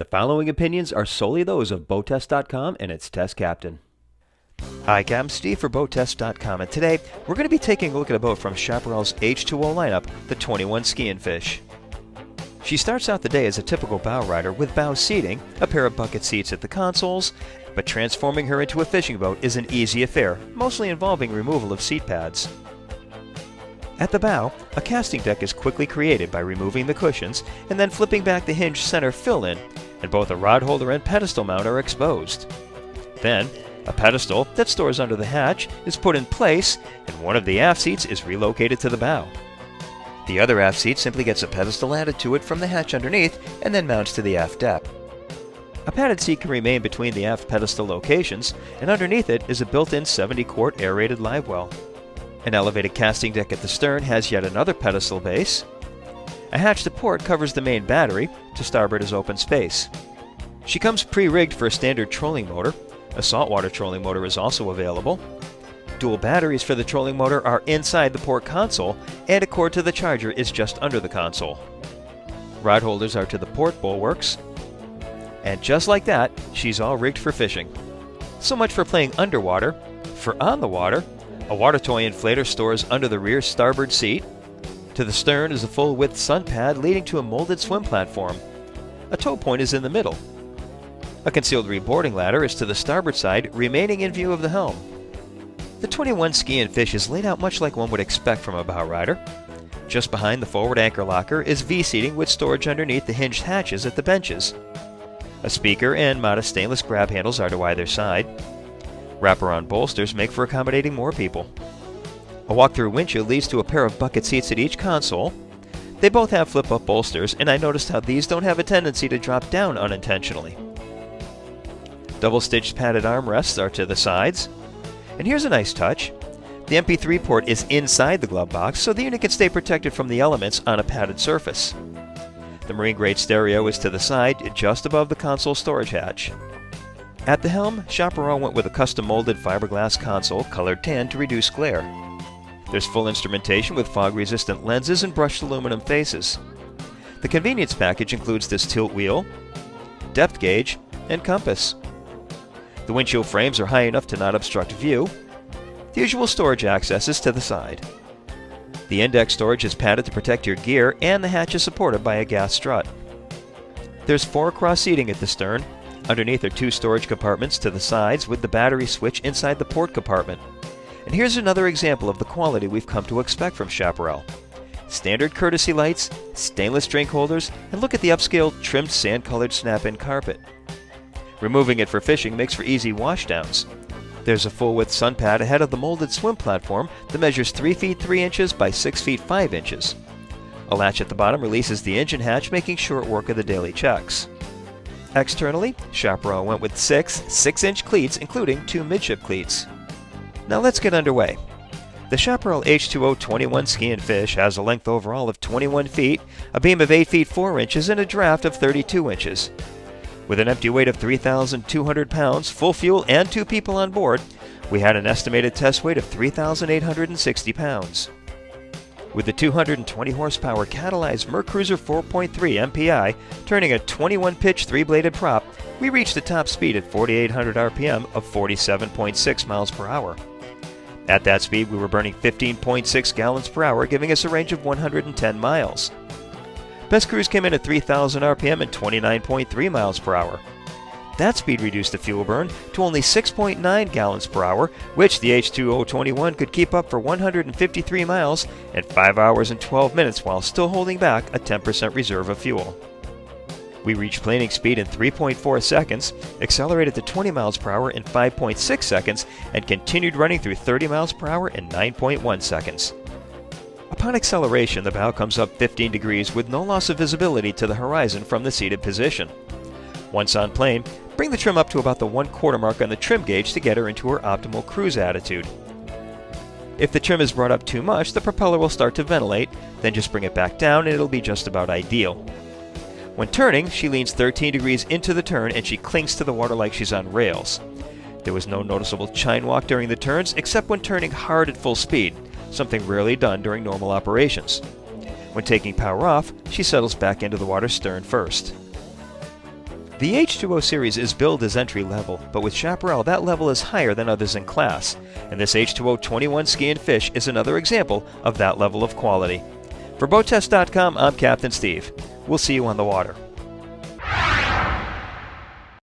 The following opinions are solely those of BoatTest.com and its test captain. Hi, I'm Steve for BoatTest.com, and today we're going to be taking a look at a boat from Chaparral's H2O lineup, the 21 Ski Fish. She starts out the day as a typical bow rider with bow seating, a pair of bucket seats at the consoles, but transforming her into a fishing boat is an easy affair, mostly involving removal of seat pads. At the bow, a casting deck is quickly created by removing the cushions and then flipping back the hinge center fill-in, and both a rod holder and pedestal mount are exposed. Then, a pedestal that stores under the hatch is put in place, and one of the aft seats is relocated to the bow. The other aft seat simply gets a pedestal added to it from the hatch underneath and then mounts to the aft deck. A padded seat can remain between the aft pedestal locations, and underneath it is a built-in 70-quart aerated live well. An elevated casting deck at the stern has yet another pedestal base. A hatch to port covers the main battery, to starboard is open space. She comes pre-rigged for a standard trolling motor. A saltwater trolling motor is also available. Dual batteries for the trolling motor are inside the port console, and a cord to the charger is just under the console. Rod holders are to the port bulwarks. And just like that, she's all rigged for fishing. So much for playing underwater. For on the water, a water toy inflator stores under the rear starboard seat. To the stern is a full-width sun pad leading to a molded swim platform. A tow point is in the middle. A concealed reboarding ladder is to the starboard side, remaining in view of the helm. The 21 Ski Fish is laid out much like one would expect from a bow rider. Just behind the forward anchor locker is V-seating with storage underneath the hinged hatches at the benches. A speaker and modest stainless grab handles are to either side. Wraparound bolsters make for accommodating more people. A walk-through windshield leads to a pair of bucket seats at each console. They both have flip-up bolsters, and I noticed how these don't have a tendency to drop down unintentionally. Double-stitched padded armrests are to the sides. And here's a nice touch. The MP3 port is inside the glove box, so the unit can stay protected from the elements on a padded surface. The marine-grade stereo is to the side, just above the console storage hatch. At the helm, Chaparral went with a custom-molded fiberglass console, colored tan to reduce glare. There's full instrumentation with fog-resistant lenses and brushed aluminum faces. The convenience package includes this tilt wheel, depth gauge, and compass. The windshield frames are high enough to not obstruct view. The usual storage access is to the side. The index storage is padded to protect your gear, and the hatch is supported by a gas strut. There's 4 cross seating at the stern. Underneath are 2 storage compartments to the sides with the battery switch inside the port compartment. And here's another example of the quality we've come to expect from Chaparral. Standard courtesy lights, stainless drink holders, and look at the upscale trimmed sand-colored snap-in carpet. Removing it for fishing makes for easy washdowns. There's a full-width sun pad ahead of the molded swim platform that measures 3 feet 3 inches by 6 feet 5 inches. A latch at the bottom releases the engine hatch, making short work of the daily checks. Externally, Chaparral went with 6 6-inch cleats, including 2 midship cleats. Now let's get underway. The Chaparral H2O 21 Ski Fish has a length overall of 21 feet, a beam of 8 feet 4 inches, and a draft of 32 inches. With an empty weight of 3,200 pounds, full fuel, and 2 people on board, we had an estimated test weight of 3,860 pounds. With the 220 horsepower catalyzed Mercruiser 4.3 MPI turning a 21-pitch 3-bladed prop, we reached a top speed at 4,800 RPM of 47.6 miles per hour. At that speed, we were burning 15.6 gallons per hour, giving us a range of 110 miles. Best cruise came in at 3,000 RPM and 29.3 miles per hour. That speed reduced the fuel burn to only 6.9 gallons per hour, which the H2O 21 could keep up for 153 miles and 5 hours and 12 minutes while still holding back a 10% reserve of fuel. We reached planing speed in 3.4 seconds, accelerated to 20 miles per hour in 5.6 seconds, and continued running through 30 miles per hour in 9.1 seconds. Upon acceleration, the bow comes up 15 degrees with no loss of visibility to the horizon from the seated position. Once on plane, bring the trim up to about the 1/4 mark on the trim gauge to get her into her optimal cruise attitude. If the trim is brought up too much, the propeller will start to ventilate, then just bring it back down and it'll be just about ideal. When turning, she leans 13 degrees into the turn and she clings to the water like she's on rails. There was no noticeable chine walk during the turns except when turning hard at full speed, something rarely done during normal operations. When taking power off, she settles back into the water stern first. The H2O series is billed as entry level, but with Chaparral that level is higher than others in class, and this H2O 21 Ski and Fish is another example of that level of quality. For BoatTest.com, I'm Captain Steve. We'll see you on the water.